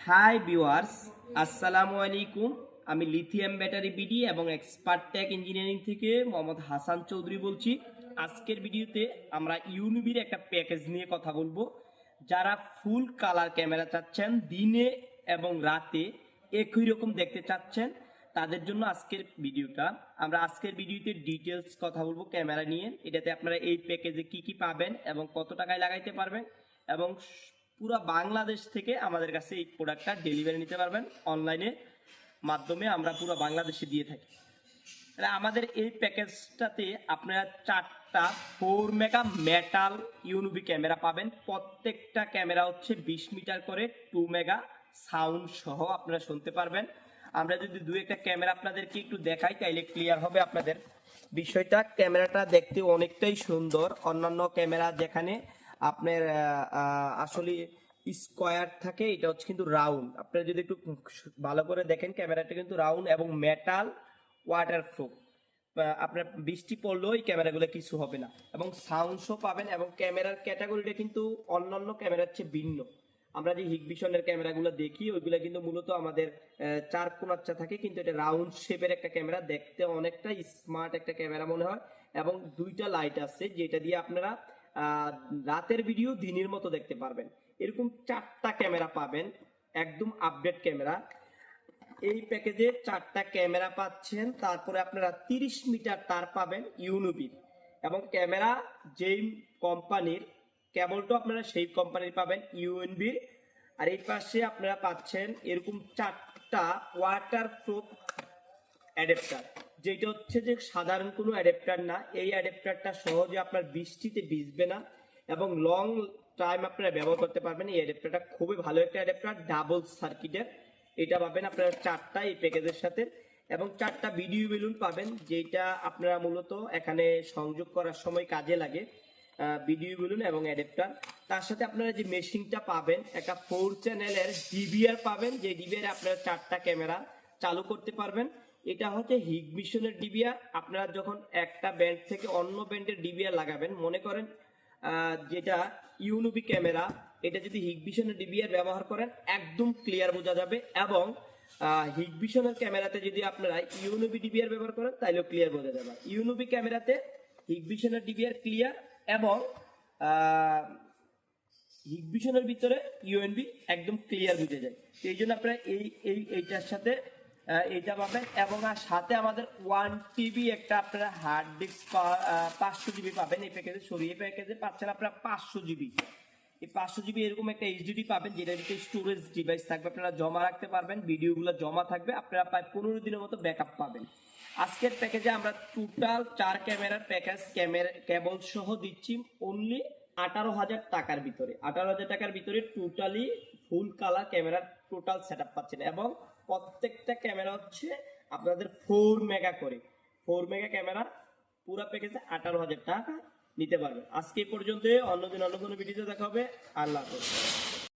Hi viewers, আসসালামু আলাইকুম। আমি লিথিয়াম ব্যাটারি বিডি এবং এক্সপার্ট টেক ইঞ্জিনিয়ারিং থেকে মোহাম্মদ হাসান চৌধুরী বলছি। আজকের ভিডিওতে আমরা ইউনিবির একটা প্যাকেজ নিয়ে কথা বলবো। যারা ফুল কালার ক্যামেরা চাচ্ছেন, দিনে এবং রাতে একই রকম দেখতে চাচ্ছেন, তাদের জন্য আজকের ভিডিওটা। আমরা আজকের ভিডিওতে ডিটেলস কথা বলবো ক্যামেরা নিয়ে। এটাতে আপনারা এই প্যাকেজে কি কি পাবেন এবং কত টাকায় লাগাইতে পারবেন এবং পুরো বাংলাদেশ থেকে আমাদের কাছে এই প্রোডাক্টটা ডেলিভারি নিতে পারবেন। অনলাইনে মাধ্যমে আমরা পুরো বাংলাদেশে দিয়ে থাকি। তাহলে আমাদের এই প্যাকেজটাতে আপনারা 4টা 4 মেগা মেটাল ইউনিবি ক্যামেরা পাবেন। প্রত্যেকটা ক্যামেরা হচ্ছে 20 মিটার করে 2 মেগা সাউন্ড সহ আপনারা শুনতে পারবেন। আমরা যদি দুই একটা ক্যামেরা আপনাদেরকে একটু দেখাই তাইলে ক্লিয়ার হবে আপনাদের বিষয়টা। ক্যামেরাটা দেখতে অনেকটাই সুন্দর। অন্যান্য ক্যামেরা যেখানে আপনার আসলে স্কোয়ার থাকে, এটা হচ্ছে কিন্তু রাউন্ড। আপনারা যদি একটু ভালো করে দেখেন, ক্যামেরাটা কিন্তু রাউন্ড এবং মেটাল, ওয়াটারপ্রুফ। আপনার বৃষ্টি পড়লেও এই ক্যামেরাগুলো কিছু হবে না এবং সাউন্ডও পাবেন। এবং ক্যামেরার ক্যাটাগরিটা কিন্তু অন্যান্য ক্যামেরার চেয়ে ভিন্ন। আমরা যে হিগভিশনের ক্যামেরাগুলো দেখি ওইগুলো কিন্তু মূলত আমাদের চার কোণাচ্চা থাকে, কিন্তু এটা রাউন্ড শেপের একটা ক্যামেরা। দেখতে অনেকটা স্মার্ট একটা ক্যামেরা মনে হয় এবং দুইটা লাইট আছে যেটা দিয়ে আপনারা রাতের ভিডিও দিনের মতো দেখতে পারবেন। এরকম 4টা ক্যামেরা পাবেন, একদম আপডেট ক্যামেরা। এই প্যাকেজে 4টা ক্যামেরা পাচ্ছেন। তারপরে আপনারা 30 মিটার তার পাবেন ইউনিবির, এবং ক্যামেরা যেই কোম্পানির, কেবলটা আপনারা সেই কোম্পানির পাবেন ইউএনবির। আর এই পাশে আপনারা পাচ্ছেন এরকম 4টা ওয়াটারপ্রুফ অ্যাডাপ্টার, যেটা হচ্ছে যে সাধারণ কোনো অ্যাডাপ্টার না। এই অ্যাডাপ্টারটা সহজে আপনার বৃষ্টিতে ভিজবে না এবং লং টাইম আপনারা ব্যবহার করতে পারবেন। এই অ্যাডাপ্টারটা খুবই ভালো একটা অ্যাডাপ্টার, ডাবল সার্কিটের। এটা পাবেন আপনারা 4টা এই প্যাকেজের সাথে, এবং 4টা ভিডিও বেলুন পাবেন, যেটা আপনারা মূলত এখানে সংযোগ করার সময় কাজে লাগে। ভিডিও বেলুন এবং অ্যাডাপ্টার। তার সাথে আপনারা যে মেশিনটা পাবেন, একটা 4 চ্যানেলের ডিভিআর পাবেন, যে ডিভিআর আপনারা 4টা ক্যামেরা চালু করতে পারবেন। এটা হচ্ছে হিগভিশনের ডিভিআর। আপনারা যখন একটা ব্যান্ড থেকে অন্য ব্যান্ডের ডিভিআর লাগাবেন, মনে করেন যেটা ইউনিবি ক্যামেরা, এটা যদি হিগভিশনের ডিভিআর ব্যবহার করেন একদম ক্লিয়ার বোঝা যাবে। এবং হিগভিশনের ক্যামেরাতে যদি আপনারা ইউনিবি ডিভিআর ব্যবহার করেন তাহলেও ক্লিয়ার বোঝা যাবে। ইউনিবি ক্যামেরাতে হিগভিশনের ডিভিআর ক্লিয়ার এবং হিগভিশনের ভিতরে ইউএনবি একদম ক্লিয়ার বুঝে যায়। এই জন্য আপনারা এইটার সাথে এইটা পাবেন। এবং আর সাথে আমাদের 1 টিবি একটা আপনারা হার্ড ডিস্ক 500 জিবি পাবেন এই প্যাকেজে। সরিয়ে প্যাকেজে পাচ্ছেন আপনারা 500 জিবি। এই 500 জিবি এরকম একটা এইচডিডি পাবেন, যেটা ভিতরে স্টোরেজ ডিভাইস থাকবে, আপনারা জমা রাখতে পারবেন, ভিডিওগুলো জমা থাকবে। আপনারা প্রায় 15 দিনের মতো ব্যাকআপ পাবেন। আজকের প্যাকেজে আমরা টোটাল 4 ক্যামেরার প্যাকেজ কেবল সহ দিচ্ছি অনলি 18,000 টাকার ভিতরে। 18,000 টাকার ভিতরে টোটালি ফুল কালার ক্যামেরার টোটাল সেটআপ পাচ্ছেন। এবং প্রত্যেকটা ক্যামেরা হচ্ছে আপনাদের 4 মেগা করে, 4 মেগা ক্যামেরা। পুরো প্যাকেজে 18,000 টাকা নিতে পারবেন। আজকে এই পর্যন্ত, অন্যদিন অন্য কোনো ভিডিওতে দেখা হবে। আল্লাহ হাফেজ।